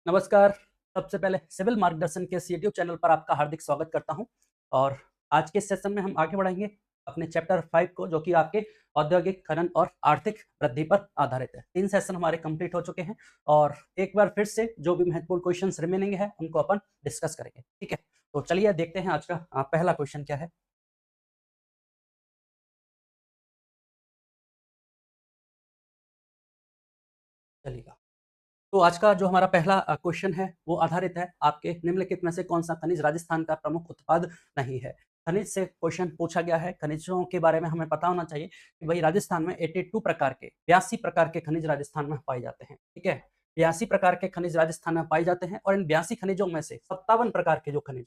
नमस्कार। सबसे पहले सिविल मार्गदर्शन के इस यूट्यूब चैनल पर आपका हार्दिक स्वागत करता हूं और आज के सेशन में हम आगे बढ़ाएंगे अपने चैप्टर 5 को, जो कि आपके औद्योगिक खनन और आर्थिक वृद्धि पर आधारित है। 3 सेशन हमारे कंप्लीट हो चुके हैं और एक बार फिर से जो भी महत्वपूर्ण क्वेश्चंस रिमेनिंग है उनको अपन डिस्कस करेंगे। ठीक है, तो चलिए देखते हैं आज का पहला क्वेश्चन क्या है। चलिएगा, तो आज का जो हमारा पहला क्वेश्चन है वो आधारित है आपके निम्नलिखित में से कौन सा खनिज राजस्थान का प्रमुख उत्पाद नहीं है। खनिज से क्वेश्चन पूछा गया है। खनिजों के बारे में हमें पता होना चाहिए कि भाई राजस्थान में 82 प्रकार के 82 प्रकार के खनिज राजस्थान में पाए जाते हैं। ठीक है, 82 प्रकार के खनिज राजस्थान में पाए जाते हैं और इन 82 खनिजों में से 57 प्रकार के जो खनिज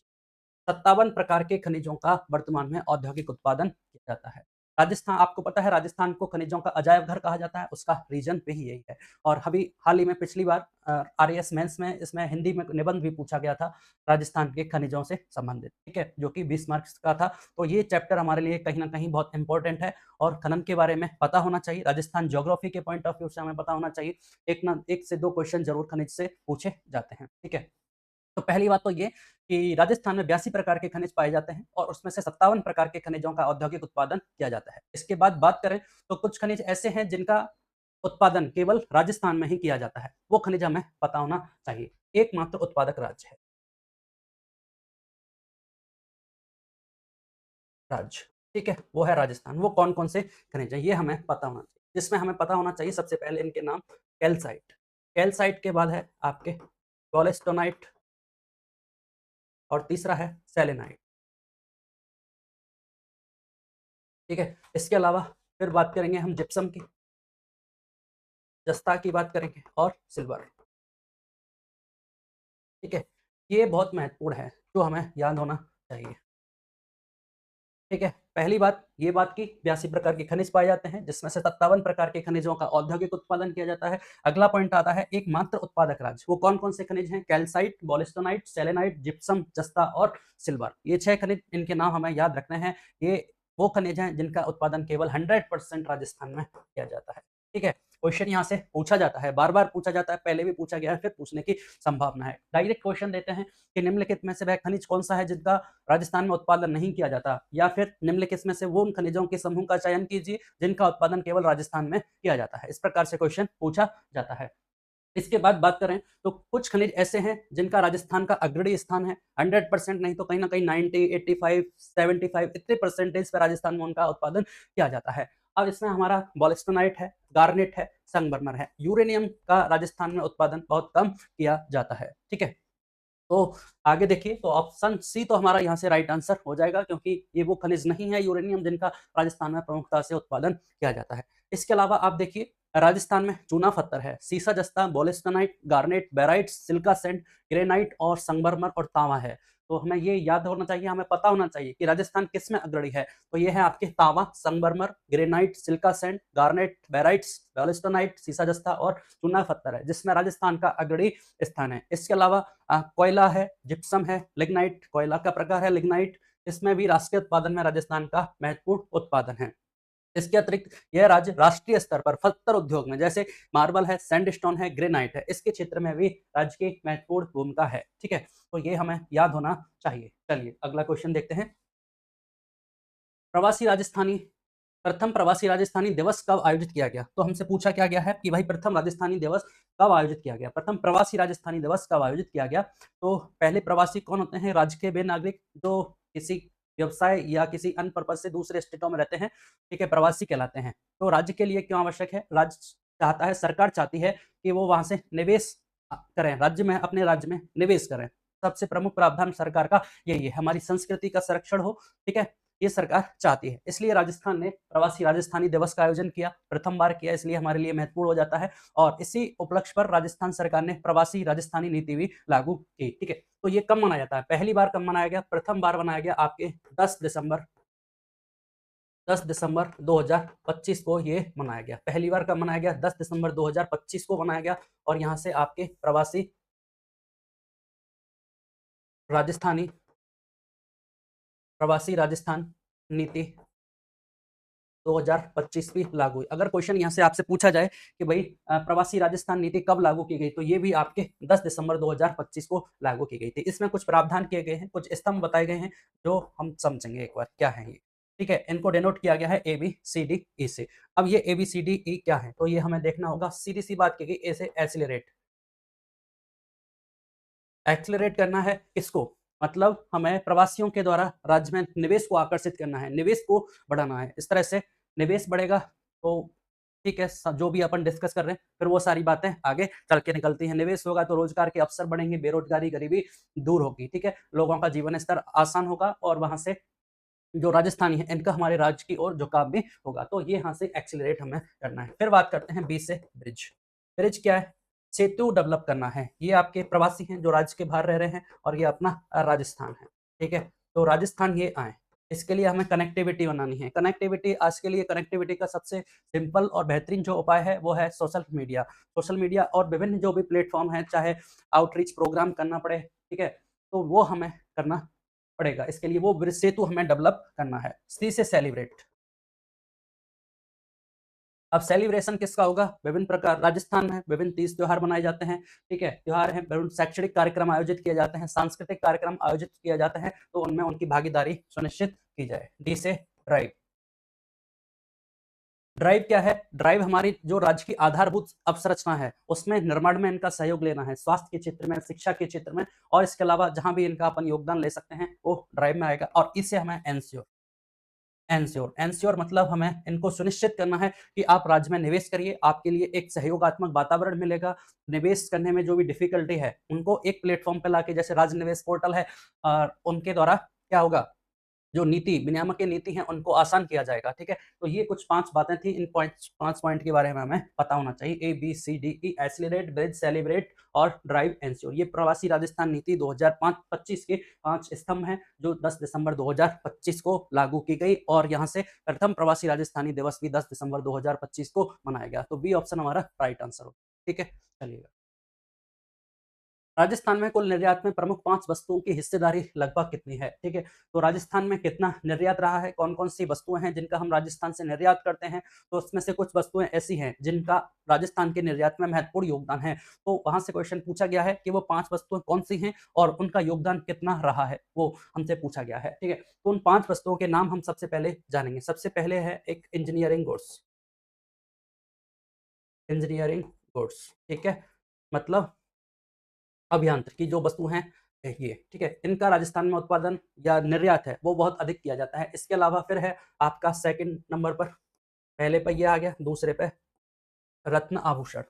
57 प्रकार के खनिजों का वर्तमान में औद्योगिक उत्पादन किया जाता है। राजस्थान, आपको पता है राजस्थान को खनिजों का अजायब घर कहा जाता है, उसका रीज़न भी यही है। और अभी हाल ही में पिछली बार आरएएस मेंस में इसमें हिंदी में निबंध भी पूछा गया था राजस्थान के खनिजों से संबंधित, ठीक है? जो कि 20 मार्क्स का था। तो ये चैप्टर हमारे लिए कहीं न कहीं बहुत इम्पोर्टेंट है और खनन के बारे में पता होना चाहिए। राजस्थान ज्योग्राफी के पॉइंट ऑफ व्यू से हमें पता होना चाहिए। एक ना 1 से 2 क्वेश्चन ज़रूर खनिज से पूछे जाते हैं, ठीक है? तो पहली बात तो ये कि राजस्थान में 82 प्रकार के खनिज पाए जाते हैं और उसमें से 57 प्रकार के खनिजों का औद्योगिक उत्पादन किया जाता है। इसके बाद बात करें तो कुछ खनिज ऐसे हैं जिनका उत्पादन केवल राजस्थान में ही किया जाता है। वो खनिज हमें पता होना चाहिए। एकमात्र उत्पादक राज्य, ठीक है? वो है राजस्थान। वो कौन-कौन से खनिज हैं ये हमें पता होना चाहिए। जिसमें हमें पता होना चाहिए सबसे पहले इनके नाम कैल्साइट। कैल्साइट के बाद है आपके वोलेस्टोनाइट और तीसरा है सेलेनाइट। ठीक है? इसके अलावा फिर बात करेंगे हम जिप्सम की, जस्ता की बात करेंगे और सिल्वर। ठीक है? ये बहुत महत्वपूर्ण है, जो हमें याद होना चाहिए। ठीक है? पहली बात ये बात की 82 प्रकार के खनिज पाए जाते हैं, जिसमें से 57 प्रकार के खनिजों का औद्योगिक उत्पादन किया जाता है। अगला पॉइंट आता है एकमात्र उत्पादक राज्य। वो कौन-कौन से खनिज हैं? कैल्साइट, वोलेस्टोनाइट, सेलेनाइट, जिप्सम, जस्ता और सिल्वर। ये 6 खनिज, इनके नाम हमें याद रखने हैं। ये वो खनिज हैं जिनका उत्पादन केवल 100% राजस्थान में किया जाता है। ठीक है? क्वेश्चन यहाँ से पूछा जाता है, बार-बार पूछा जाता है, पहले भी पूछा गया है, फिर पूछने की संभावना है। डायरेक्ट क्वेश्चन देते हैं कि निम्नलिखित में से वह खनिज कौन-सा है जिनका राजस्थान में उत्पादन नहीं किया जाता, या फिर निम्नलिखित में से वो उन खनिजों के समूह का चयन कीजिए जिनका उत्पादन केवल राजस्थान में किया जाता है। इस प्रकार से क्वेश्चन पूछा जाता है। इसके बाद बात करें तो कुछ खनिज ऐसे हैं जिनका राजस्थान का अग्रणी स्थान है। 100% नहीं तो कहीं न कहीं 90, 85, 75 इतने परसेंटेज पे राजस्थान में उनका उत्पादन किया जाता है। अब इसमें हमारा वोलेस्टोनाइट है, गार्नेट है, संगमरमर है। यूरेनियम का राजस्थान में उत्पादन बहुत कम किया जाता है। ठीक है? तो आगे देखिए, तो ऑप्शन सी तो हमारा यहाँ से राइट आंसर हो जाएगा, क्योंकि ये वो खनिज नहीं है यूरेनियम जिनका राजस्थान में प्रमुखता से उत्पादन किया जाता है। इसके अलावा आप देखिए, राजस्थान में चूना पत्थर है, सीसा जस्ता, wollastonite, garnet, barite, silica sand, granite और संगमरमर और तांबा है। तो हमें ये याद होना चाहिए, हमें पता होना चाहिए कि राजस्थान किस में अग्रणी है। तो ये है आपके तांबा, संगमरमर, granite, silica sand, garnet, barites, wollastonite, सीसा जस्ता और चूना पत्थर है, जिसमें राजस्थान का अग्रणी स्थान है। इसके अलावा कोयला है, जिप्सम है, लिग्नाइट कोयला का प्रकार है लिग्नाइट, इसमें भी राष्ट्रीय उत्पादन में राजस्थान का महत्वपूर्ण उत्पादन है। इसके अतिरिक्त यह राज्य राष्ट्रीय स्तर पर पत्थर उद्योग में, जैसे मार्बल है, सैंडस्टोन है, ग्रेनाइट है, इसके क्षेत्र में भी राज्य की महत्वपूर्ण भूमिका है। ठीक है? तो ये हमें याद होना चाहिए। चलिए अगला क्वेश्चन देखते हैं। प्रवासी राजस्थानी प्रथम प्रवासी राजस्थानी दिवस कब आयोजित किया गया? तो हमसे पूछा क्या गया है कि भाई प्रथम राजस्थानी दिवस कब आयोजित किया गया? प्रथम प्रवासी राजस्थानी दिवस कब आयोजित किया गया? तो पहले प्रवासी कौन होते हैं? राज्य के वे नागरिक जो किसी व्यवसाय या किसी अन्य पर्पज से दूसरे स्टेटों में रहते हैं, ठीक है, प्रवासी कहलाते हैं। तो राज्य के लिए क्यों आवश्यक है? राज्य चाहता है, सरकार चाहती है कि वो वहां से निवेश करें, राज्य में, अपने राज्य में निवेश करें। सबसे प्रमुख प्रावधान सरकार का यही है, हमारी संस्कृति का संरक्षण हो। ठीक है, ये सरकार चाहती है। इसलिए राजस्थान ने प्रवासी राजस्थानी दिवस का आयोजन किया, प्रथम बार किया, इसलिए हमारे लिए महत्वपूर्ण हो जाता है। और इसी उपलक्ष्य पर राजस्थान सरकार ने प्रवासी राजस्थानी नीति भी लागू की। ठीक है, तो ये कब मनाया जाता है? पहली बार कब मनाया गया? प्रथम बार मनाया गया आपके 10 दिसंबर 2025 को ये मनाया गया। पहली बार कब मनाया गया? 10 दिसंबर 2025 को मनाया गया। और यहाँ से आपके राजस्थानी प्रवासी राजस्थान नीति 2025 भी लागू हुई। अगर क्वेश्चन यहाँ से आपसे पूछा जाए कि भाई प्रवासी राजस्थान नीति कब लागू की गई, तो ये भी आपके 10 दिसंबर 2025 को लागू की गई थी। इसमें कुछ प्रावधान किए गए हैं, कुछ स्तंभ बताए गए हैं जो हम समझेंगे एक बार क्या है ये। ठीक है, इनको डिनोट किया गया है ए बी सी डी ई से। अब ये ए बी सी डी ई क्या है, तो ये हमें देखना होगा। सीधी सी बात की गई, ए से एक्सीलरेट। एक्सेलरेट करना है किसको, मतलब हमें प्रवासियों के द्वारा राज्य में निवेश को आकर्षित करना है, निवेश को बढ़ाना है। इस तरह से निवेश बढ़ेगा तो ठीक है, जो भी अपन डिस्कस कर रहे हैं फिर वो सारी बातें आगे चल के निकलती हैं। निवेश होगा तो रोजगार के अवसर बढ़ेंगे, बेरोजगारी गरीबी दूर होगी। ठीक है, लोगों का जीवन स्तर आसान होगा और वहां से जो राजस्थानी है इनका हमारे राज्य की ओर झुकाव भी होगा। तो ये यहाँ से एक्सीलरेट हमें करना है। फिर बात करते हैं बी से ब्रिज। ब्रिज क्या है, सेतु डेवलप करना है। ये आपके प्रवासी हैं जो राज्य के बाहर रह रहे हैं और ये अपना राजस्थान है। ठीक है, तो राजस्थान ये आए, इसके लिए हमें कनेक्टिविटी बनानी है। कनेक्टिविटी आज के लिए कनेक्टिविटी का सबसे सिंपल और बेहतरीन जो उपाय है वो है सोशल मीडिया। सोशल मीडिया और विभिन्न जो भी प्लेटफॉर्म है, चाहे आउटरीच प्रोग्राम करना पड़े, ठीक है, तो वो हमें करना पड़ेगा। इसके लिए वो ब्रिज सेतु हमें डेवलप करना है। सी से सेलिब्रेट। अब सेलिब्रेशन किसका होगा, विभिन्न प्रकार राजस्थान में विभिन्न तीज त्योहार मनाए जाते हैं। ठीक है, त्योहार हैं, विभिन्न शैक्षणिक कार्यक्रम आयोजित किए जाते हैं, सांस्कृतिक कार्यक्रम आयोजित किए जाते हैं, तो उनमें उनकी भागीदारी सुनिश्चित की जाए। डी से ड्राइव। ड्राइव क्या है, ड्राइव हमारी जो राज्य की आधारभूत अवसंरचना है उसमें निर्माण में इनका सहयोग लेना है, स्वास्थ्य के क्षेत्र में, शिक्षा के क्षेत्र में, और इसके अलावा जहां भी इनका अपन योगदान ले सकते हैं वो ड्राइव में आएगा। और इससे हमें एनश्योर, एंश्योर मतलब हमें इनको सुनिश्चित करना है कि आप राज्य में निवेश करिए, आपके लिए एक सहयोगात्मक वातावरण मिलेगा। निवेश करने में जो भी डिफिकल्टी है उनको एक प्लेटफॉर्म पे लाके, जैसे राज्य निवेश पोर्टल है, उनके द्वारा क्या होगा, जो नीति विनियामक नीति है उनको आसान किया जाएगा। ठीक है, तो ये कुछ 5 बातें थी। इन पॉइंट्स 5 पॉइंट के बारे में हमें पता होना चाहिए। A B C D E, accelerate, bridge, celebrate और ड्राइव, एंश्योर। ये प्रवासी राजस्थान नीति 2025 के 5 स्तंभ हैं जो 10 दिसंबर 2025 को लागू की गई, और यहाँ से प्रथम प्रवासी राजस्थानी दिवस भी 10 दिसंबर 2025 को मनाया गया। तो बी ऑप्शन हमारा राइट आंसर हो। ठीक है, चलिएगा। राजस्थान में कुल निर्यात में प्रमुख 5 वस्तुओं की हिस्सेदारी लगभग कितनी है? ठीक है, तो राजस्थान में कितना निर्यात रहा है, कौन-कौन सी वस्तुएँ हैं जिनका हम राजस्थान से निर्यात करते हैं, तो उसमें से कुछ वस्तुएँ ऐसी हैं जिनका राजस्थान के निर्यात में महत्वपूर्ण योगदान है। तो वहाँ से क्वेश्चन पूछा गया है कि वो 5 वस्तुएँ कौन-सी हैं और उनका योगदान कितना रहा है, वो हमसे पूछा गया है। ठीक है, तो उन 5 वस्तुओं के नाम हम सबसे पहले जानेंगे। सबसे पहले है एक इंजीनियरिंग गुड्स, इंजीनियरिंग गुड्स, ठीक है, मतलब अभियांत्रिकी जो वस्तु हैं ये, ठीक है, इनका राजस्थान में उत्पादन या निर्यात है वो बहुत अधिक किया जाता है। इसके अलावा फिर है आपका सेकंड नंबर पर, पहले पे ये आ गया, दूसरे पे रत्न आभूषण,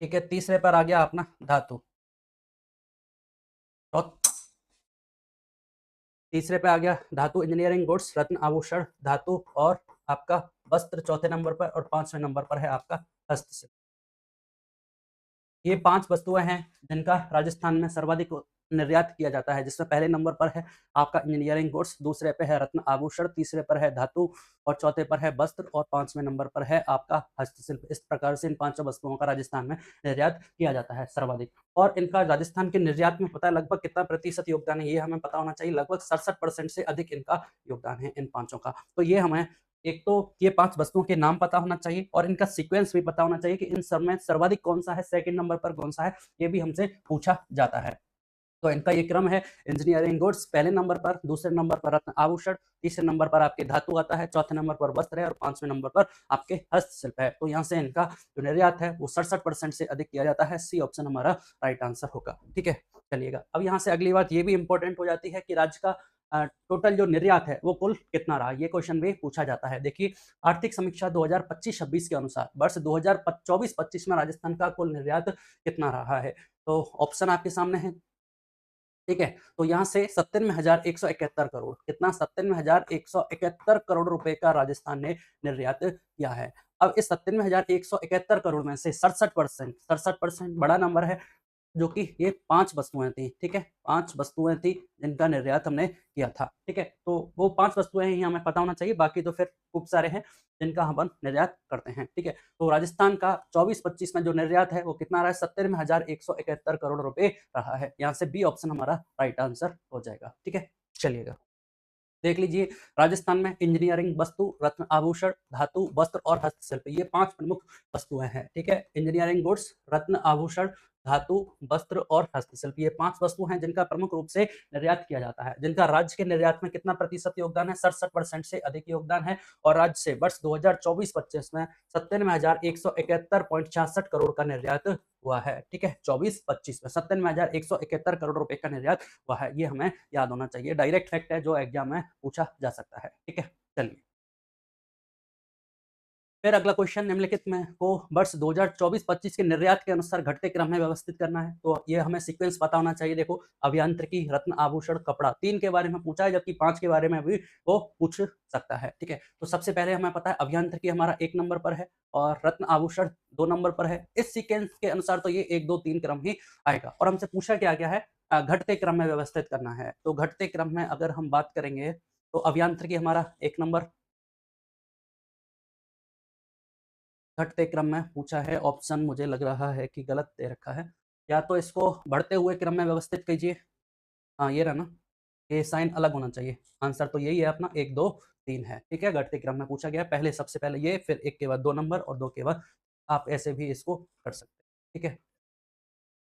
ठीक है, तीसरे पर आ गया अपना धातु, और तीसरे पे आ गया धातु, इंजीनियरिंग गुड्स, रत्न आभूषण, धातु और आपका वस्त्र चौथे नंबर पर, और पांचवें नंबर पर है आपका हस्तशिल्प। ये 5 वस्तुएँ हैं जिनका राजस्थान में सर्वाधिक निर्यात किया जाता है, जिसमें पहले नंबर पर है आपका इंजीनियरिंग गुड्स, दूसरे पे है रत्न आभूषण, तीसरे पर है धातु और चौथे पर है वस्त्र, और 5वें नंबर पर है आपका हस्तशिल्प। इस प्रकार से इन 5 वस्तुओं का राजस्थान में निर्यात किया जाता है सर्वाधिक। और इनका राजस्थान के निर्यात में पता है लगभग कितना प्रतिशत योगदान है, ये हमें पता होना चाहिए। लगभग 67% से अधिक इनका योगदान है इन पाँचों का। तो ये हमें एक तो ये 5 वस्तुओं के नाम पता होना चाहिए और इनका सीक्वेंस भी पता होना चाहिए कि इन सब में सर्वाधिक कौन-सा है, सेकंड नंबर पर कौन-सा है, ये भी हमसे पूछा जाता है। तो इनका ये क्रम है, इंजीनियरिंग गुड्स पहले नंबर पर, दूसरे नंबर पर रत्न आभूषण, तीसरे नंबर पर आपके धातु आता है, चौथे नंबर पर वस्त्र है और 5वें नंबर पर आपके हस्तशिल्प है। तो यहाँ से इनका जो निर्यात है वो 67% से अधिक किया जाता है। सी ऑप्शन हमारा राइट आंसर होगा। ठीक है, चलिएगा। अब यहाँ से अगली बात ये भी इंपॉर्टेंट हो जाती है कि राज्य का टोटल जो निर्यात है वो कुल कितना रहा, ये क्वेश्चन भी पूछा जाता है। देखिए, आर्थिक समीक्षा 2025-26 के अनुसार वर्ष 2024-25 में राजस्थान का कुल निर्यात कितना रहा है, तो ऑप्शन आपके सामने है। ठीक है, तो यहाँ से 97,171 करोड़, कितना, 97,171 करोड़ रुपए का राजस्थान ने निर्यात किया है। अब इस 97,171 करोड़ में से 67%, 67% बड़ा नंबर है, जो कि ये 5 वस्तुएँ थी, ठीक है? 5 वस्तुएँ थी जिनका निर्यात हमने किया था, ठीक है? तो वो 5 वस्तुएँ ही हमें पता होना चाहिए, बाकी तो फिर खूब सारे हैं जिनका हम निर्यात करते हैं, ठीक है? तो राजस्थान का 24-25 में जो निर्यात है वो कितना रहा है? 97,171 करोड़ रुपए रहा है। यहाँ से बी ऑप्शन हमारा राइट आंसर हो जाएगा, ठीक है? चलिएगा। देख लीजिए, राजस्थान में इंजीनियरिंग वस्तु, रत्न आभूषण, धातु, वस्त्र और हस्तशिल्प, ये 5 प्रमुख वस्तुएँ हैं, ठीक है? इंजीनियरिंग गुड्स, रत्न आभूषण, धातु, वस्त्र और हस्तशिल्प, ये 5 वस्तु हैं जिनका प्रमुख रूप से निर्यात किया जाता है, जिनका राज्य के निर्यात में कितना प्रतिशत योगदान है? 67% से अधिक योगदान है और राज्य से वर्ष 2024-25 में 97,171.66 करोड़ का निर्यात हुआ है, ठीक है? 24-25 में 97,171 करोड़ रुपए का निर्यात हुआ है, ये हमें याद होना चाहिए। डायरेक्ट फैक्ट है जो एग्जाम में पूछा जा सकता है, ठीक है? चलिए। फिर अगला क्वेश्चन, निम्नलिखित में को वर्ष 2024-25 के निर्यात के अनुसार घटते क्रम में व्यवस्थित करना है। तो ये हमें सीक्वेंस पता होना चाहिए। देखो, अभियांत्रिकी, रत्न आभूषण, कपड़ा, 3 के बारे में पूछा है, जबकि 5 के बारे में भी वो पूछ सकता है, ठीक है? तो सबसे पहले हमें पता है अभियांत्रिकी हमारा 1 नंबर पर है और रत्न आभूषण 2 नंबर पर है। इस सीक्वेंस के अनुसार तो ये 1, 2, 3 क्रम ही आएगा और हमसे पूछा क्या गया है? घटते क्रम में व्यवस्थित करना है। तो घटते क्रम में अगर हम बात करेंगे तो अभियांत्रिकी हमारा 1 नंबर, घटते क्रम में पूछा है। ऑप्शन मुझे लग रहा है कि गलत दे रखा है। या तो इसको बढ़ते हुए क्रम में व्यवस्थित कीजिए। हाँ, ये रहा ना, ये साइन अलग होना चाहिए। आंसर तो यही है अपना 1, 2, 3 है, ठीक है? घटते क्रम में पूछा गया है, पहले सबसे पहले ये, फिर 1 के बाद 2 नंबर और 2 के बाद आप ऐसे भी इसको कर सकते हैं, ठीक है?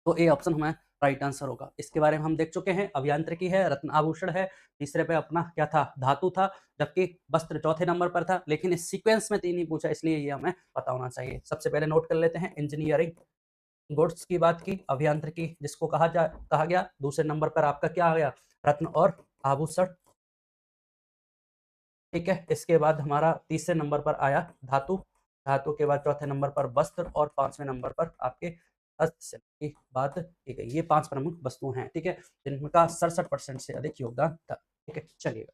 तो ए ऑप्शन हमारा राइट आंसर होगा। इसके बारे में हम देख चुके हैं, अभियांत्रिकी है, रत्न आभूषण है, तीसरे पे अपना क्या था? धातु था, जबकि वस्त्र चौथे नंबर पर था, लेकिन इस सीक्वेंस में 3 ही पूछा, इसलिए ये हमें पता होना चाहिए। सबसे पहले नोट कर लेते हैं, इंजीनियरिंग गुड्स की बात की, अभियांत्रिकी जिसको कहा गया, दूसरे नंबर पर आपका क्या आ गया? रत्न और आभूषण, ठीक है? इसके बाद हमारा तीसरे नंबर पर आया धातु, धातु के बाद चौथे नंबर पर वस्त्र और 5वें नंबर पर आपके हस्तशिल्प की बात की गई। ये 5 प्रमुख वस्तुएँ हैं, ठीक है? जिनका 67% से अधिक योगदान था, ठीक है? चलिए।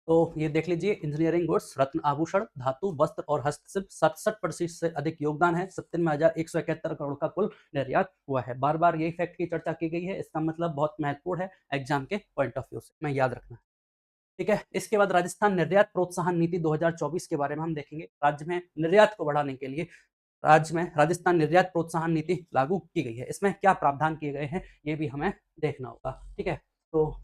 तो ये देख लीजिए, इंजीनियरिंग गुड्स, रत्न आभूषण, धातु, वस्त्र और हस्तशिल्प 67% से अधिक योगदान है। 97,171 करोड़ का कुल निर्यात हुआ है। बार-बार यही फैक्ट की चर्चा की गई है, इसका मतलब बहुत महत्वपूर्ण है एग्जाम के पॉइंट ऑफ व्यू से, हमें याद रखना है। ठीक है, इसके बाद राजस्थान निर्यात प्रोत्साहन नीति 2024 के बारे में हम देखेंगे। राज्य में निर्यात को बढ़ाने के लिए राज्य में राजस्थान निर्यात प्रोत्साहन नीति लागू की गई है। इसमें क्या प्रावधान किए गए हैं, ये भी हमें देखना होगा, ठीक है? तो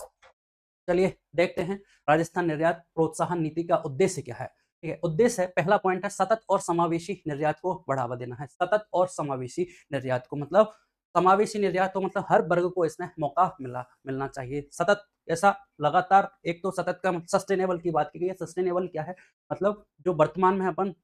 चलिए देखते हैं, राजस्थान निर्यात प्रोत्साहन नीति का उद्देश्य क्या है? ठीक है, उद्देश्य है, पहला पॉइंट है सतत और समावेशी निर्यात को बढ़ावा देना है। सतत और समावेशी निर्यात को मतलब, समावेशी निर्यात तो मतलब हर वर्ग को इसमें मौका मिलना चाहिए। सतत ऐसा लगातार, एक तो सतत का सस्टेनेबल की बात की गई है। सस्टेनेबल क्या है? मतलब जो वर्तमान में अपन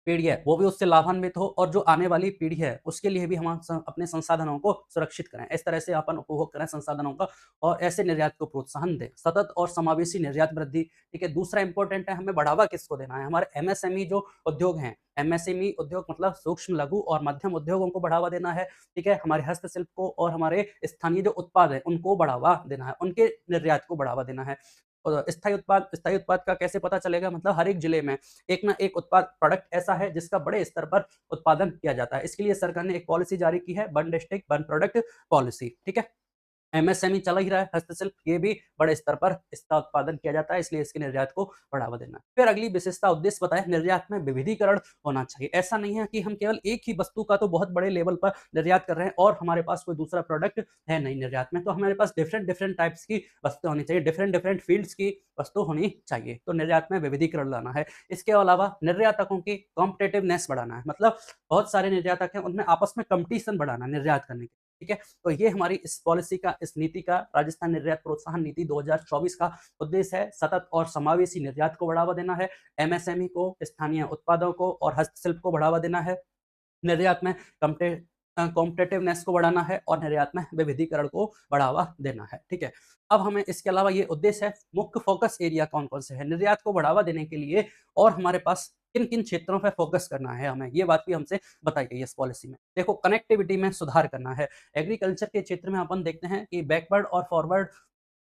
पीढ़ी है, वो भी उससे लाभान्वित हो और जो आने वाली पीढ़ी है, उसके लिए भी हम अपने संसाधनों को सुरक्षित करें। इस तरह से अपन उपभोग करें संसाधनों का और ऐसे निर्यात को प्रोत्साहन दें। सतत और समावेशी निर्यात वृद्धि, ठीक है? दूसरा इंपॉर्टेंट है, हमें बढ़ावा किसको देना है? हमारे एमएसएमई जो उद्योग हैं, एमएसएमई उद्योग मतलब सूक्ष्म, लघु और मध्यम उद्योगों को बढ़ावा देना है, ठीक है? हमारे हस्तशिल्प को और हमारे स्थानीय जो उत्पाद हैं, उनको बढ़ावा देना है, उनके निर्यात को बढ़ावा देना है। और स्थायी उत्पाद का कैसे पता चलेगा? मतलब हर एक जिले में एक ना एक उत्पाद, प्रोडक्ट ऐसा है जिसका बड़े स्तर पर उत्पादन किया जाता है। इसके लिए सरकार ने एक पॉलिसी जारी की है, one district one product policy, ठीक है? एमएसएमई चला ही रहा है, हस्तशिल्प, ये भी बड़े स्तर पर इसका उत्पादन किया जाता है, इसलिए इसके निर्यात को बढ़ावा देना है। फिर अगली विशेषता उद्देश्य बताएं, निर्यात में विविधीकरण होना चाहिए। ऐसा नहीं है कि हम केवल एक ही वस्तु का तो बहुत बड़े लेवल पर निर्यात कर रहे हैं और हमारे पास कोई दूसरा प्रोडक्ट है नहीं निर्यात में, तो हमारे पास डिफरेंट डिफरेंट टाइप्स की वस्तु होनी चाहिए, डिफरेंट डिफरेंट फील्ड्स की वस्तु होनी चाहिए। तो निर्यात में विविधीकरण लाना है। इसके अलावा निर्यातकों की कॉम्पिटेटिवनेस बढ़ाना है, मतलब बहुत सारे निर्यातक हैं, उनमें आपस में कंपटीशन बढ़ाना निर्यात करने के, ठीक है? तो ये हमारी इस पॉलिसी का, इस नीति का, राजस्थान निर्यात प्रोत्साहन नीति 2024 का उद्देश्य है सतत और समावेशी निर्यात को बढ़ावा देना है, एमएसएमई को, स्थानीय उत्पादों को और हस्तशिल्प को बढ़ावा देना है, निर्यात में कॉम्पिटिटिवनेस को बढ़ाना है और निर्यात में विविधीकरण को बढ़ावा देना है, ठीक है? अब हमें इसके अलावा ये उद्देश्य है, मुख्य फोकस एरिया कौन-कौन से हैं? निर्यात को बढ़ावा देने के लिए और हमारे पास किन-किन क्षेत्रों पे फोकस करना है हमें, ये बात भी हमसे बताई गई है इस पॉलिसी में। देखो, कनेक्टिविटी में सुधार करना है। एग्रीकल्चर के क्षेत्र में अपन देखते हैं कि बैकवर्ड और फॉरवर्ड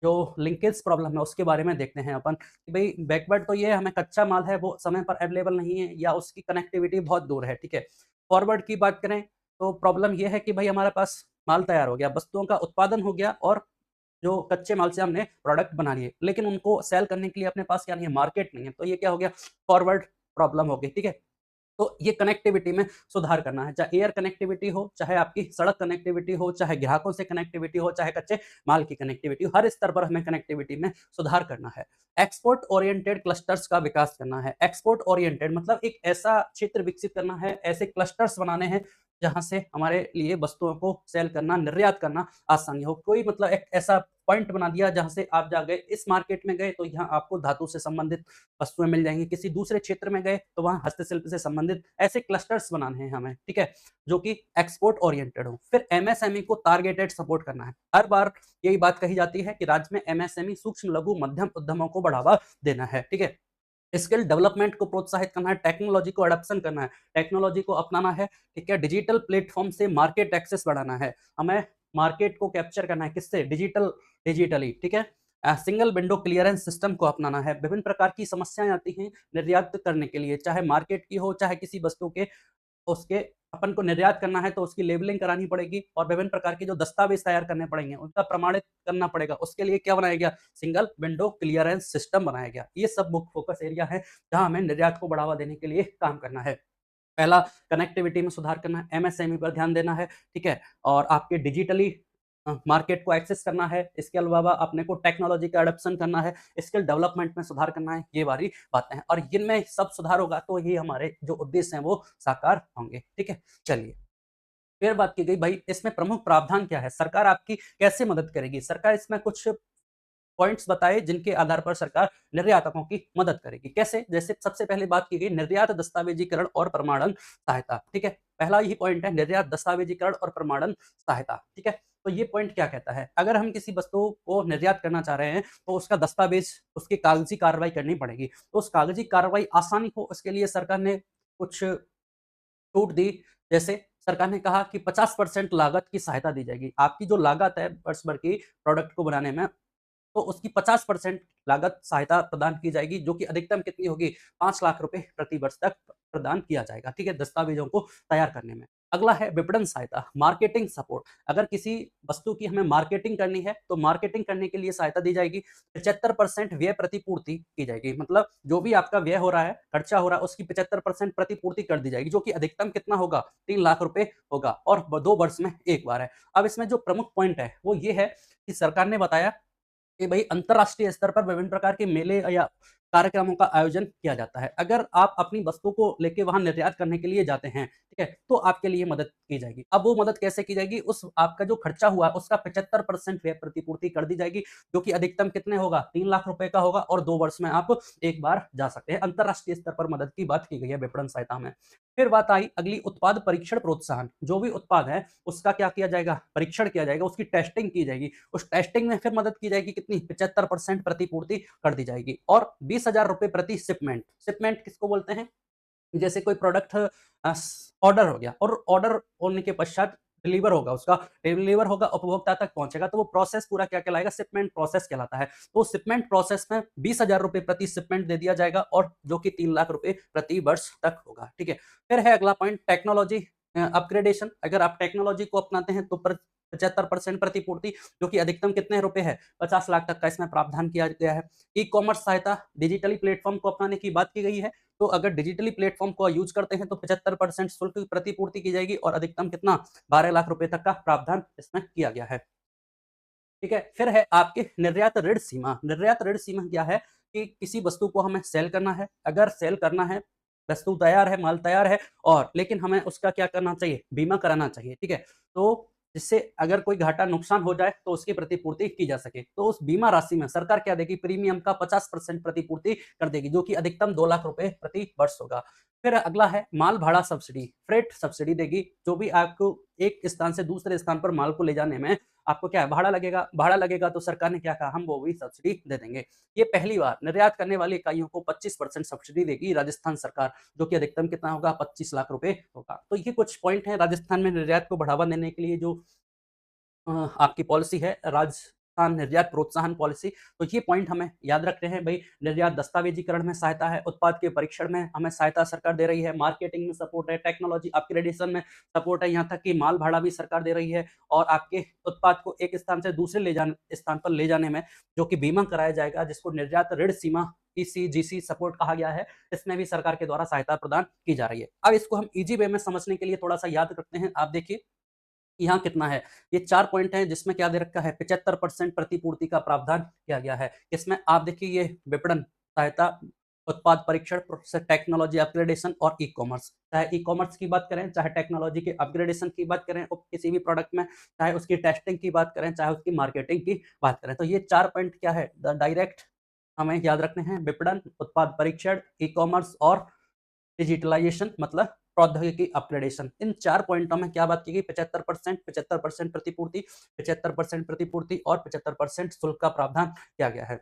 जो लिंकेज प्रॉब्लम है उसके बारे में देखते हैं अपन कि भाई बैकवर्ड तो ये है, हमें कच्चा माल है वो समय पर अवेलेबल नहीं है या उसकी कनेक्टिविटी बहुत दूर है, ठीक है? फॉरवर्ड की बात करें तो प्रॉब्लम ये है कि भाई हमारे पास माल तैयार हो गया, वस्तुओं का उत्पादन हो गया और जो कच्चे माल से हमने प्रोडक्ट बना लिए, लेकिन उनको सेल करने के लिए अपने पास क्या नहीं है, मार्केट नहीं है। तो ये क्या हो गया, फॉरवर्ड प्रॉब्लम हो गई, ठीक है। तो ये कनेक्टिविटी में सुधार करना है, चाहे एयर कनेक्टिविटी हो, चाहे आपकी सड़क कनेक्टिविटी हो, चाहे ग्राहकों से कनेक्टिविटी हो, चाहे कच्चे माल की कनेक्टिविटी हो, हर स्तर पर हमें कनेक्टिविटी में सुधार करना है। एक्सपोर्ट ओरिएंटेड क्लस्टर्स का विकास करना है। एक्सपोर्ट ओरिएंटेड मतलब एक ऐसा क्षेत्र विकसित करना है, ऐसे क्लस्टर्स बनाने हैं जहां से हमारे लिए वस्तुओं को सेल करना, निर्यात करना आसानी हो। कोई मतलब एक ऐसा पॉइंट बना दिया जहां से आप जा गए, इस मार्केट में गए तो यहाँ आपको धातु से संबंधित वस्तुएं मिल जाएंगी, किसी दूसरे क्षेत्र में गए तो वहां हस्तशिल्प से संबंधित ऐसे क्लस्टर्स बनाने हैं हमें, ठीक है, जो कि एक्सपोर्ट ओरिएंटेड हो। फिर एमएसएमई को टारगेटेड सपोर्ट करना है। हर बार यही बात कही जाती है कि राज्य में एमएसएमई सूक्ष्म लघु मध्यम उद्यमों को बढ़ावा देना है, ठीक है। स्किल डेवलपमेंट को प्रोत्साहित करना है, टेक्नोलॉजी को अडॉप्शन करना है, टेक्नोलॉजी को अपनाना है, ठीक है। डिजिटल प्लेटफॉर्म से मार्केट एक्सेस बढ़ाना है, हमें मार्केट को कैप्चर करना है, किससे, डिजिटली, ठीक है। सिंगल विंडो क्लियरेंस सिस्टम को अपनाना है। विभिन्न प्रकार की समस्याएं आती हैं निर्यात करने के लिए, चाहे मार्केट की हो, चाहे किसी वस्तु के, उसके अपन को निर्यात करना है तो उसकी लेबलिंग करानी पड़ेगी और विभिन्न प्रकार के जो दस्तावेज तैयार करने पड़ेंगे, उनका प्रमाणित करना पड़ेगा। उसके लिए क्या बनाया गया, सिंगल विंडो क्लियरेंस सिस्टम बनाया गया। ये सब मुख्य फोकस एरिया है जहां हमें निर्यात को बढ़ावा देने के लिए काम करना है। पहला, कनेक्टिविटी में सुधार करना है, एमएसएमई पर ध्यान देना है, ठीक है। और आपके डिजिटली मार्केट को एक्सेस करना है। इसके अलावा अपने को टेक्नोलॉजी का अडॉप्शन करना है, स्किल डेवलपमेंट में सुधार करना है। ये वाली बातें हैं और इनमें सब सुधार होगा तो ये हमारे जो उद्देश्य हैं वो साकार होंगे, ठीक है। चलिए, फिर बात की गई भाई इसमें प्रमुख प्रावधान क्या है, सरकार आपकी कैसे मदद करेगी। सरकार इसमें कुछ पॉइंट्स बताए जिनके आधार पर सरकार निर्यातकों की मदद करेगी। कैसे, जैसे सबसे पहले बात की गई निर्यात दस्तावेजीकरण और प्रमाणन सहायता, ठीक है। पहला यही पॉइंट है, निर्यात दस्तावेजीकरण और प्रमाणन सहायता, ठीक है। तो ये पॉइंट क्या कहता है, अगर हम किसी वस्तु को निर्यात करना चाह रहे हैं तो उसका दस्तावेज, उसकी कागजी कार्रवाई करनी पड़ेगी। तो उस कागजी कार्रवाई आसानी हो उसके लिए सरकार ने कुछ छूट दी। जैसे सरकार ने कहा कि 50% लागत की सहायता दी जाएगी। आपकी जो लागत है वर्ष भर की प्रोडक्ट को बनाने में, तो उसकी 50% लागत सहायता प्रदान की जाएगी, जो कि अधिकतम कितनी होगी, 5 लाख रुपए प्रति वर्ष तक प्रदान किया जाएगा, ठीक है, दस्तावेजों को तैयार करने में। अगला है विपणन सहायता, मार्केटिंग सपोर्ट। अगर किसी वस्तु की हमें मार्केटिंग करनी है तो मार्केटिंग करने के लिए सहायता दी जाएगी। 75% व्यय प्रतिपूर्ति की जाएगी, मतलब जो भी आपका व्यय हो रहा है, खर्चा हो रहा है, उसकी 75% प्रतिपूर्ति कर दी जाएगी, जो कि अधिकतम कितना होगा, 3 लाख रुपए होगा और 2 वर्ष में एक बार है। अब इसमें जो प्रमुख पॉइंट है वो ये है कि सरकार ने बताया कि भाई अंतरराष्ट्रीय स्तर पर विभिन्न प्रकार के मेले या कार्यक्रमों का आयोजन किया जाता है। अगर आप अपनी वस्तु को लेके वहां निर्यात करने के लिए जाते हैं, ठीक है, तो आपके लिए मदद की जाएगी। अब वो मदद कैसे की जाएगी, उस आपका जो खर्चा हुआ उसका 75% व्यय प्रतिपूर्ति कर दी जाएगी, जो कि अधिकतम कितने होगा, 3 लाख रुपए का होगा और 2 वर्ष में आप एक बार जा सकते हैं। अंतरराष्ट्रीय स्तर पर मदद की बात की गई है विपणन सहायता में। फिर बात आई अगली, उत्पाद परीक्षण प्रोत्साहन। जो भी उत्पाद है उसका क्या किया जाएगा, परीक्षण किया जाएगा, उसकी टेस्टिंग की जाएगी। उस टेस्टिंग में फिर मदद की जाएगी कितनी, 75% प्रतिपूर्ति कर दी जाएगी और 20,000 रुपए प्रति शिपमेंट। शिपमेंट किसको बोलते हैं, जैसे कोई प्रोडक्ट ऑर्डर हो गया और ऑर्डर होने के पश्चात डिलीवर होगा, उसका डिलीवर होगा, उपभोक्ता तक पहुंचेगा, तो वो प्रोसेस पूरा क्या कहलाएगा, शिपमेंट प्रोसेस कहलाता है। तो शिपमेंट प्रोसेस में 20,000 रुपए प्रति शिपमेंट दे दिया जाएगा और जो कि 3 लाख रुपए प्रति वर्ष तक होगा, ठीक है। फिर है अगला पॉइंट, टेक्नोलॉजी अपग्रेडेशन। अगर आप टेक्नोलॉजी को अपनाते हैं तो 75% प्रतिपूर्ति, जो कि अधिकतम कितने रुपए है, 50 लाख तक का इसमें प्रावधान किया गया है। ई कॉमर्स सहायता, डिजिटली प्लेटफॉर्म को अपनाने की बात की गई है। तो अगर डिजिटली प्लेटफॉर्म को यूज करते हैं तो 75% शुल्क की प्रतिपूर्ति की जाएगी और अधिकतम कितना, 12 लाख रुपए तक का प्रावधान इसमें किया गया है, ठीक है। फिर है आपके निर्यात ऋण सीमा। निर्यात ऋण सीमा क्या है कि किसी वस्तु को हमें सेल करना है, अगर सेल करना है, वस्तु तैयार है, माल तैयार है और लेकिन हमें उसका क्या करना चाहिए, बीमा कराना चाहिए, ठीक है। तो जिससे अगर कोई घाटा नुकसान हो जाए तो उसकी प्रतिपूर्ति की जा सके। तो उस बीमा राशि में सरकार क्या देगी, प्रीमियम का 50% प्रतिपूर्ति कर देगी, जो कि अधिकतम 2 लाख रुपए प्रति वर्ष होगा। फिर अगला है माल भाड़ा सब्सिडी, फ्रेट सब्सिडी देगी। जो भी आपको एक स्थान से दूसरे स्थान पर माल को ले जाने में आपको क्या है, भाड़ा लगेगा, भाड़ा लगेगा तो सरकार ने क्या कहा, हम वो भी सब्सिडी दे देंगे। ये पहली बार निर्यात करने वाली इकाइयों को 25% सब्सिडी देगी राजस्थान सरकार, जो कि अधिकतम कितना होगा, 25 लाख रुपए होगा। तो ये कुछ पॉइंट है राजस्थान में निर्यात को बढ़ावा देने के लिए जो आपकी पॉलिसी है, राजस्थान निर्यात प्रोत्साहन पॉलिसी। तो ये पॉइंट हमें याद रखने हैं भाई। निर्यात दस्तावेजीकरण में सहायता है, उत्पाद के परीक्षण में हमें सहायता सरकार दे रही है, मार्केटिंग में सपोर्ट है, टेक्नोलॉजी अपग्रेडेशन में सपोर्ट है, यहाँ तक कि माल भाड़ा भी सरकार दे रही है, और आपके उत्पाद को एक स्थान से दूसरे स्थान पर ले जाने में जो कि बीमा कराया जाएगा, जिसको निर्यात ऋण सीमा ईसीजीसी सपोर्ट कहा गया है, इसमें भी सरकार के द्वारा सहायता प्रदान की जा रही है। अब इसको हम इजी वे में समझने के लिए थोड़ा सा याद रखते हैं। आप देखिए यहाँ कितना है, ये 4 पॉइंट हैं जिसमें क्या दे रखा है, 75% प्रतिपूर्ति का प्रावधान किया गया है। इसमें आप देखिए ये विपणन सहायता, उत्पाद परीक्षण, टेक्नोलॉजी अपग्रेडेशन और ई-कॉमर्स। चाहे ई-कॉमर्स की बात करें, चाहे टेक्नोलॉजी के अपग्रेडेशन की बात करें किसी भी प्रोडक्ट में, चाहे उसकी टेस्टिंग की बात करें, चाहे उसकी मार्केटिंग की बात करें, तो ये 4 पॉइंट क्या है, डायरेक्ट हमें याद रखने हैं। विपणन, उत्पाद परीक्षण, ई-कॉमर्स और डिजिटलाइजेशन मतलब प्रौद्योगिकी अपग्रेडेशन। इन 4 पॉइंटों में क्या बात की गई, 75% प्रतिपूर्ति, 75% प्रतिपूर्ति और 75% शुल्क का प्रावधान किया गया है।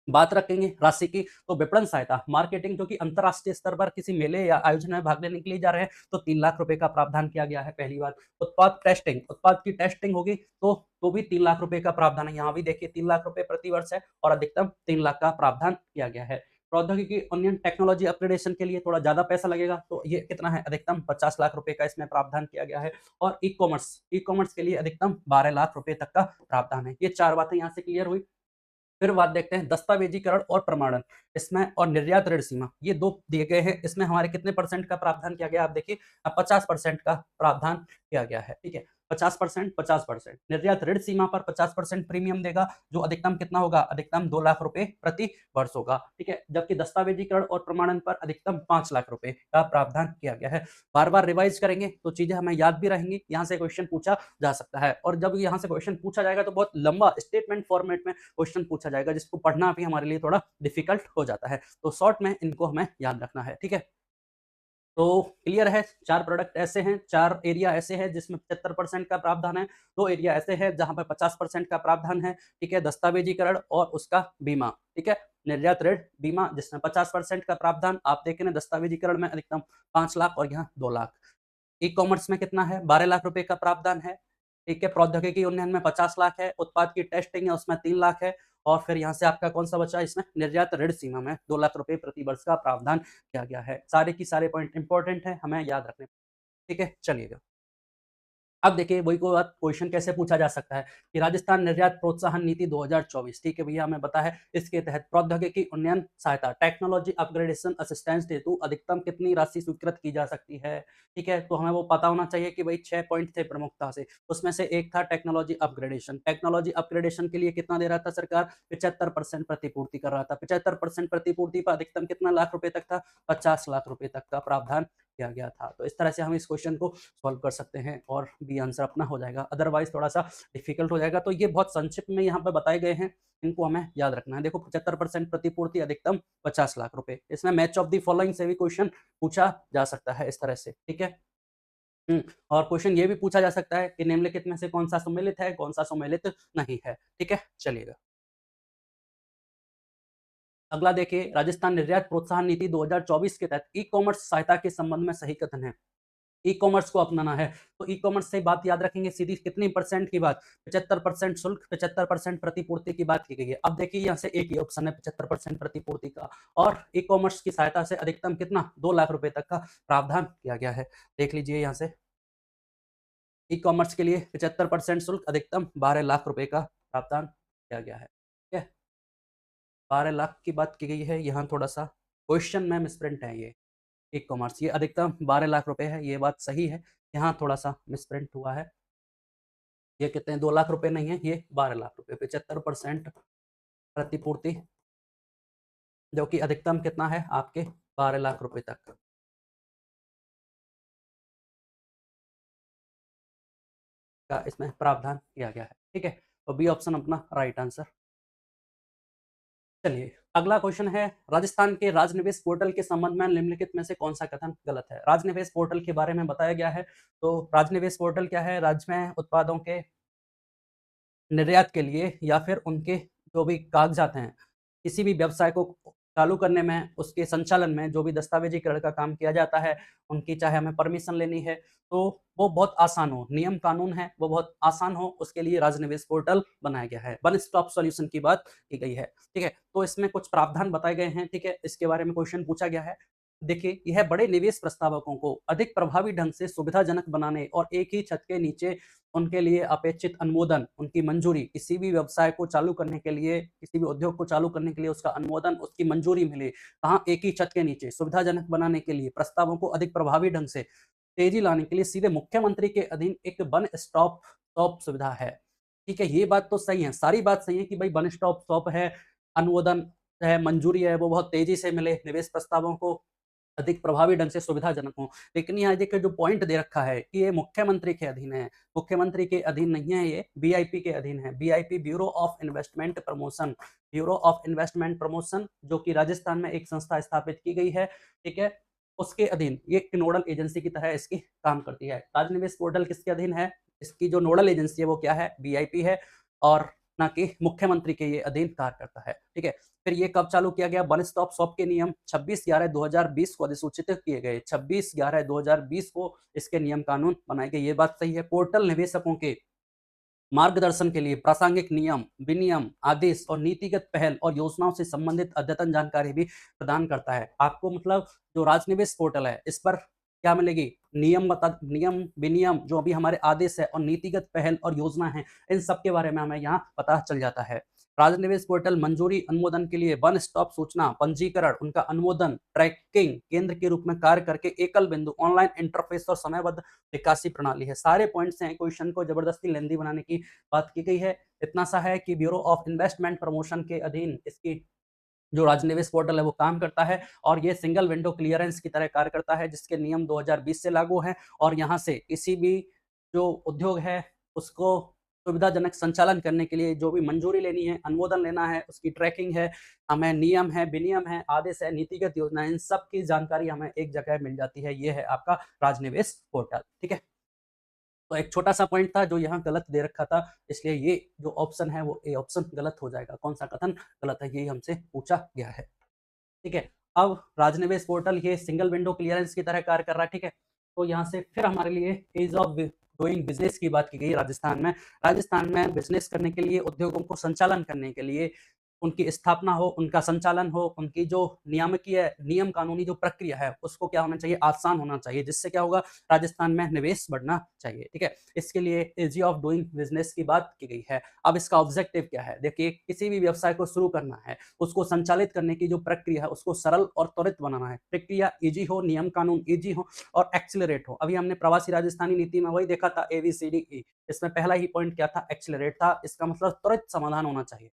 बात रखेंगे राशि की, तो विपणन सहायता, मार्केटिंग जो कि अंतरराष्ट्रीय स्तर पर किसी मेले या आयोजन में भाग लेने के लिए जा रहे हैं, तो 3 लाख रुपए का प्रावधान किया गया है, पहली बात। उत्पाद टेस्टिंग, उत्पाद की टेस्टिंग होगी तो भी 3 लाख रुपए का प्रावधान है। यहाँ भी देखिए 3 लाख रुपए प्रति वर्ष है और अधिकतम 3 लाख का प्रावधान किया गया है। प्रौद्योगिकी उन्नयन, टेक्नोलॉजी अपग्रेडेशन के लिए थोड़ा ज्यादा पैसा लगेगा, तो ये कितना है, अधिकतम 50 लाख रुपए का इसमें प्रावधान किया गया है। और ई कॉमर्स के लिए अधिकतम 12 लाख रुपए तक का प्रावधान है। ये 4 बातें यहाँ से क्लियर हुई। फिर बात देखते हैं दस्तावेजीकरण और प्रमाणन, इसमें और निर्यात ऋण सीमा, ये 2 दिए गए हैं। इसमें हमारे कितने परसेंट का प्रावधान किया गया, आप देखिए 50% का प्रावधान किया गया है, ठीक है। 50%, निर्यात ऋण सीमा पर 50% प्रीमियम देगा, जो अधिकतम कितना होगा, अधिकतम 2 लाख रुपए प्रति वर्ष होगा, ठीक है। जबकि दस्तावेजीकरण और प्रमाणन पर अधिकतम 5 लाख रुपए का प्रावधान किया गया है। बार बार रिवाइज करेंगे तो चीजें हमें याद भी रहेंगी। यहाँ से क्वेश्चन पूछा जा सकता है, और जब यहाँ से क्वेश्चन पूछा जाएगा तो बहुत लंबा स्टेटमेंट फॉर्मेट में क्वेश्चन पूछा जाएगा, जिसको पढ़ना भी हमारे लिए थोड़ा डिफिकल्ट हो जाता है। तो शॉर्ट में इनको हमें याद रखना है, ठीक है। तो क्लियर है, 4 प्रोडक्ट ऐसे हैं, 4 एरिया ऐसे हैं जिसमें 75% का प्रावधान है, 2 एरिया ऐसे हैं जहां पर 50% का प्रावधान है, ठीक है। दस्तावेजीकरण और उसका बीमा, ठीक है। निर्यात ऋण बीमा जिसमें 50% का प्रावधान, आप देखें ना, दस्तावेजीकरण में अधिकतम 5 लाख और यहाँ 2 लाख। ई कॉमर्स में कितना है, 12 लाख रुपए का प्रावधान है, ठीक है। प्रौद्योगिकी उन्नयन में 50 लाख है, उत्पाद की टेस्टिंग है उसमें 3 लाख है, और फिर यहाँ से आपका कौन सा बचा, इसमें निर्यात ऋण सीमा में 2 लाख रुपए प्रति वर्ष का प्रावधान किया गया है। सारे की सारे पॉइंट इंपॉर्टेंट है, हमें याद रखने, ठीक है। चलिएगा, अब देखिए वही को बात, क्वेश्चन कैसे पूछा जा सकता है कि राजस्थान निर्यात प्रोत्साहन नीति 2024, ठीक है भैया, हमें पता है इसके तहत प्रौद्योगिकी उन्नयन सहायता, टेक्नोलॉजी अपग्रेडेशन असिस्टेंस हेतु अधिकतम कितनी राशि स्वीकृत की जा सकती है, ठीक है। तो हमें वो पता होना चाहिए कि भाई 6 पॉइंट थे प्रमुखता से, उसमें से एक था टेक्नोलॉजी अपग्रेडेशन। टेक्नोलॉजी अपग्रेडेशन के लिए कितना दे रहा था सरकार, 75% प्रतिपूर्ति कर रहा था। 75% प्रतिपूर्ति पर अधिकतम कितना लाख रुपए तक था, 50 लाख रुपए तक का प्रावधान किया गया था। तो इस तरह से हम इस क्वेश्चन को सॉल्व कर सकते हैं और बी आंसर अपना हो जाएगा, अदरवाइज थोड़ा सा डिफिकल्ट हो जाएगा। तो ये बहुत संक्षिप्त में यहाँ पे बताए गए हैं, इनको हमें याद रखना है। देखो 75% प्रतिपूर्ति, अधिकतम 50 लाख रुपए। इसमें मैच ऑफ द फॉलोइंग से भी क्वेश्चन पूछा जा सकता है इस तरह से, ठीक है। और क्वेश्चन ये भी पूछा जा सकता है कि निम्नलिखित में से कौन सा सम्मिलित है, कौन सा सम्मिलित नहीं है, ठीक है। चलिएगा, अगला देखिए, राजस्थान निर्यात प्रोत्साहन नीति 2024 के तहत ई कॉमर्स सहायता के संबंध में सही कथन है। ई कॉमर्स को अपनाना है, तो ई कॉमर्स से बात याद रखेंगे, सीधी कितनी परसेंट की बात, 75% शुल्क, 75% प्रतिपूर्ति की बात की गई है। अब देखिए यहाँ से एक ही ऑप्शन है 75% प्रतिपूर्ति का, और ई कॉमर्स की सहायता से अधिकतम कितना, 2 लाख रुपए तक का प्रावधान किया गया है। देख लीजिए यहाँ से, ई कॉमर्स के लिए 75% शुल्क, अधिकतम 12 लाख रुपए का प्रावधान किया गया है, ठीक है। 12 लाख की बात की गई है, यहाँ थोड़ा सा क्वेश्चन में मिसप्रिंट है। ये ई कॉमर्स, ये अधिकतम 12 लाख रुपए है, ये बात सही है, यहाँ थोड़ा सा मिसप्रिंट हुआ है। ये कितने, 2 लाख रुपए नहीं है, ये 12 लाख रुपए। 75% प्रतिपूर्ति, जो कि अधिकतम कितना है आपके 12 लाख रुपए तक का इसमें प्रावधान किया गया है, ठीक है। तो बी ऑप्शन अपना राइट आंसर। चलिए, अगला क्वेश्चन है, राजस्थान के राजनिवेश पोर्टल के संबंध में निम्नलिखित में से कौन सा कथन गलत है। राजनिवेश पोर्टल के बारे में बताया गया है, तो राजनिवेश पोर्टल क्या है, राज्य में उत्पादों के निर्यात के लिए या फिर उनके जो भी कागजात हैं, किसी भी व्यवसाय को चालू करने में, उसके संचालन में जो भी दस्तावेजीकरण का काम किया जाता है, उनकी चाहे हमें परमिशन लेनी है, तो वो बहुत आसान हो, नियम कानून है वो बहुत आसान हो, उसके लिए राजनिवेश पोर्टल बनाया गया है। वन स्टॉप सॉल्यूशन की बात की गई है, ठीक है? तो इसमें कुछ प्रावधान बताए गए हैं, ठीक है? इसके बारे में क्वेश्चन पूछा गया है। देखिए, यह बड़े निवेश प्रस्तावकों को अधिक प्रभावी ढंग से सुविधाजनक बनाने और एक ही छत के नीचे उनके लिए अपेक्षित अनुमोदन, उनकी मंजूरी, किसी भी व्यवसाय को चालू करने के लिए, किसी भी उद्योग को चालू करने के लिए उसका अनुमोदन, उसकी मंजूरी मिले। कहाँ? एक ही छत के नीचे सुविधाजनक बनाने के लिए, प्रस्तावों को अधिक प्रभावी ढंग से तेजी लाने के लिए सीधे मुख्यमंत्री के अधीन एक वन स्टॉप शॉप सुविधा है। ठीक है, ये बात तो सही है, सारी बात सही है कि भाई वन स्टॉप शॉप है, अनुमोदन है, मंजूरी है, वो बहुत तेजी से मिले, निवेश प्रस्तावों को अधिक प्रभावी ढंग से सुविधाजनक हो। लेकिन यहाँ देखिए जो पॉइंट दे रखा है कि ये मुख्यमंत्री के अधीन है, मुख्यमंत्री के अधीन नहीं है, ये बीआईपी के अधीन है। BIP, bureau of investment promotion, bureau of investment promotion, जो कि राजस्थान में एक संस्था स्थापित की गई है, ठीक है? उसके अधीन ये एक नोडल एजेंसी की तरह इसकी काम करती है। राजनिवेश पोर्टल किसके अधीन है? इसकी जो नोडल एजेंसी है वो क्या है? बीआईपी है, और ना कि मुख्यमंत्री के ये अधीन कार्य करता है, ठीक है? फिर ये कब चालू किया गया? वन स्टॉप शॉप के नियम 26/11/2020 को अधिसूचित किए गए। 26/11/2020 को इसके नियम कानून बनाए गए, ये बात सही है। पोर्टल निवेशकों के मार्गदर्शन के लिए प्रासंगिक नियम, विनियम, आदेश और नीतिगत पहल और योजनाओं से संबंधित अद्यतन जानकारी भी प्रदान करता है। आपको मतलब जो राजनिवेश पोर्टल है, इस पर क्या मिलेगी? नियम, विनियम, जो अभी हमारे आदेश है और नीतिगत पहल और योजना है, इन सब के बारे में हमें यहाँ पता चल जाता है। राजनिवेश पोर्टल मंजूरी, अनुमोदन के लिए वन स्टॉप सूचना, पंजीकरण, उनका अनुमोदन, ट्रैकिंग केंद्र के रूप में कार्य करके एकल बिंदु ऑनलाइन इंटरफेस और समयबद्ध निकासी प्रणाली है। सारे पॉइंट्स हैं, क्वेश्चन को जबरदस्ती लेंदी बनाने की बात की गई है। इतना सा है कि ब्यूरो ऑफ इन्वेस्टमेंट प्रमोशन के अधीन इसकी जो राजनिवेश पोर्टल है वो काम करता है, और ये सिंगल विंडो क्लियरेंस की तरह कार्य करता है, जिसके नियम 2020 से लागू हैं, और यहाँ से किसी भी जो उद्योग है उसको सुविधाजनक संचालन करने के लिए जो भी मंजूरी लेनी है, अनुमोदन लेना है, उसकी ट्रैकिंग है, हमें नियम है, विनियम है, आदेश है, नीतिगत योजना है, इन सब की जानकारी हमें एक जगह मिल जाती है। ये है आपका राजनिवेश पोर्टल, ठीक है? तो एक छोटा-सा पॉइंट था जो यहाँ गलत दे रखा था, इसलिए ये जो ऑप्शन है वो ए ऑप्शन गलत हो जाएगा। कौन-सा कथन गलत है, यही हमसे पूछा गया है। ठीक है? अब राजनिवेश पोर्टल ये सिंगल विंडो क्लियरेंस की तरह कार्य कर रहा है, ठीक है? तो यहाँ से फिर हमारे लिए ईज़ ऑफ डूइंग बिज़नेस की बात की गई राजस्थान में। राजस्थान में बिज़नेस करने के लिए, उद्योगों को संचालन करने के लिए, उनकी स्थापना हो, उनका संचालन हो, उनकी जो नियामकीय नियम कानूनी जो प्रक्रिया है, उसको क्या होना चाहिए? आसान होना चाहिए, जिससे क्या होगा? राजस्थान में निवेश बढ़ना चाहिए, ठीक है? इसके लिए ईज़ी ऑफ डूइंग बिज़नेस की बात की गई है। अब इसका ऑब्जेक्टिव क्या है? देखिए, किसी भी व्यवसाय को शुरू करना है, उसको संचालित करने की जो प्रक्रिया है, उसको सरल और त्वरित बनाना है। प्रक्रिया ईज़ी हो, नियम कानून ईज़ी हो और एक्सेलरेट हो। अभी हमने प्रवासी राजस्थानी नीति में वही देखा था, ABCDE। इसमें पहला ही पॉइंट क्या था? एक्सेलरेट था। इसका मतलब त्वरित समाधान होना चाहिए।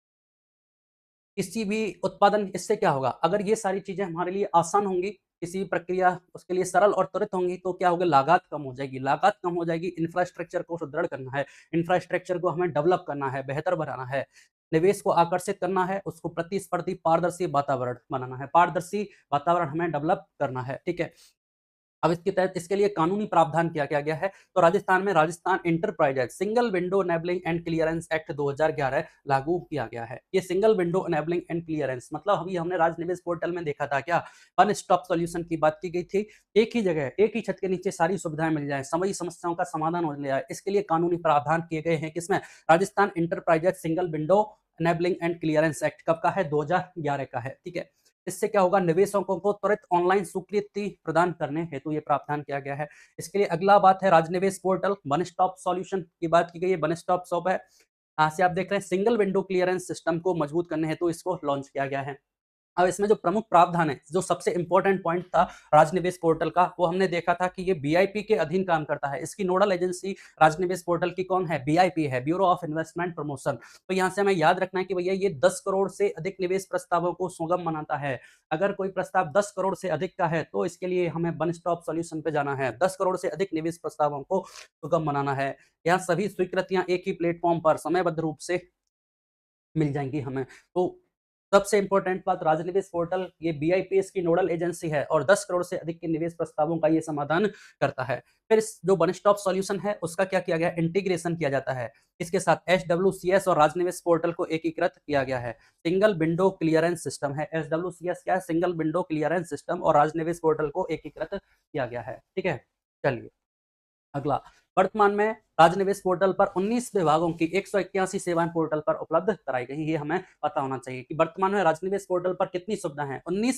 किसी भी उत्पादन, इससे क्या होगा? अगर ये सारी चीज़ें हमारे लिए आसान होंगी, किसी भी प्रक्रिया उसके लिए सरल और त्वरित होंगी, तो क्या होगा? लागत कम हो जाएगी। लागत कम हो जाएगी, इंफ्रास्ट्रक्चर को सुदृढ़ करना है, इंफ्रास्ट्रक्चर को हमें डेवलप करना है, बेहतर बनाना है, निवेश को आकर्षित करना है, उसको प्रतिस्पर्धी पारदर्शी वातावरण बनाना है, पारदर्शी वातावरण हमें डेवलप करना है, ठीक है? अब इसके तहत इसके लिए कानूनी प्रावधान क्या-क्या गया है? तो राजस्थान में Rajasthan enterprises single window enabling and clearance act 2011 लागू किया गया है। ये single window enabling and clearance मतलब अभी हमने राजनिवेश पोर्टल में देखा था क्या? वन स्टॉप सॉल्यूशन की बात की गई थी। एक ही जगह, एक ही छत के नीचे सारी सुविधाएँ मिल जाएँ, सभी समस्याओं का समाधान हो जाए। इसके लिए कानूनी प्रावधान किए गए हैं किसमें? Rajasthan enterprises single window enabling and clearance act कब का है? 2011 का है, ठीक है? इससे क्या होगा? निवेशकों को त्वरित ऑनलाइन स्वीकृति प्रदान करने हेतु ये प्रावधान किया गया है। इसके लिए अगला बात है राजनिवेश पोर्टल, वन स्टॉप सॉल्यूशन की बात की गई है, वन स्टॉप शॉप है। यहाँ से आप देख रहे हैं सिंगल विंडो क्लियरेंस सिस्टम को मजबूत करने हेतु इसको लॉन्च किया गया है। अब इसमें जो प्रमुख प्रावधान है, जो सबसे इम्पोर्टेंट पॉइंट था राजनिवेश पोर्टल का, वो हमने देखा था कि ये बीआईपी के अधीन काम करता है। इसकी नोडल एजेंसी राजनिवेश पोर्टल की कौन है? बीआईपी है, ब्यूरो ऑफ इन्वेस्टमेंट प्रमोशन। तो यहाँ से हमें याद रखना है कि भैया ये 10 करोड़ से अधिक निवेश प्रस्तावों को सुगम बनाता है। अगर कोई प्रस्ताव 10 करोड़ से अधिक का है, तो इसके लिए हमें वन स्टॉप सॉल्यूशन पे जाना है। 10 करोड़ से अधिक निवेश प्रस्तावों को सुगम बनाना है। यहाँ सभी स्वीकृतियाँ एक ही प्लेटफॉर्म पर समयबद्ध रूप से मिल जाएँगी हमें। तो सबसे इंपॉर्टेंट बात, राजनिवेश पोर्टल ये बीआईपीएस की नोडल एजेंसी है और 10 करोड़ से अधिक के निवेश प्रस्तावों का ये समाधान करता है। फिर इस जो वन स्टॉप सॉल्यूशन है उसका क्या किया गया, इंटीग्रेशन किया जाता है। इसके साथ एसडब्ल्यूसीएस और राजनिवेश पोर्टल को एकीकृत किया गया है। सिंगल विंडो क्लियरेंस सिस्टम है। एसडब्ल्यूसीएस क्या है, सिंगल विंडो क्लियरेंस सिस्टम, और राजनिवेश पोर्टल को एकीकृत किया गया है। ठीक है, चलिए अगला, वर्तमान में राजनिवेश पोर्टल पर 19 विभागों की 181 सेवाएं पोर्टल पर उपलब्ध कराई गई। ये हमें पता होना चाहिए कि वर्तमान में राजनिवेश पोर्टल पर कितनी सुविधाएं हैं, 19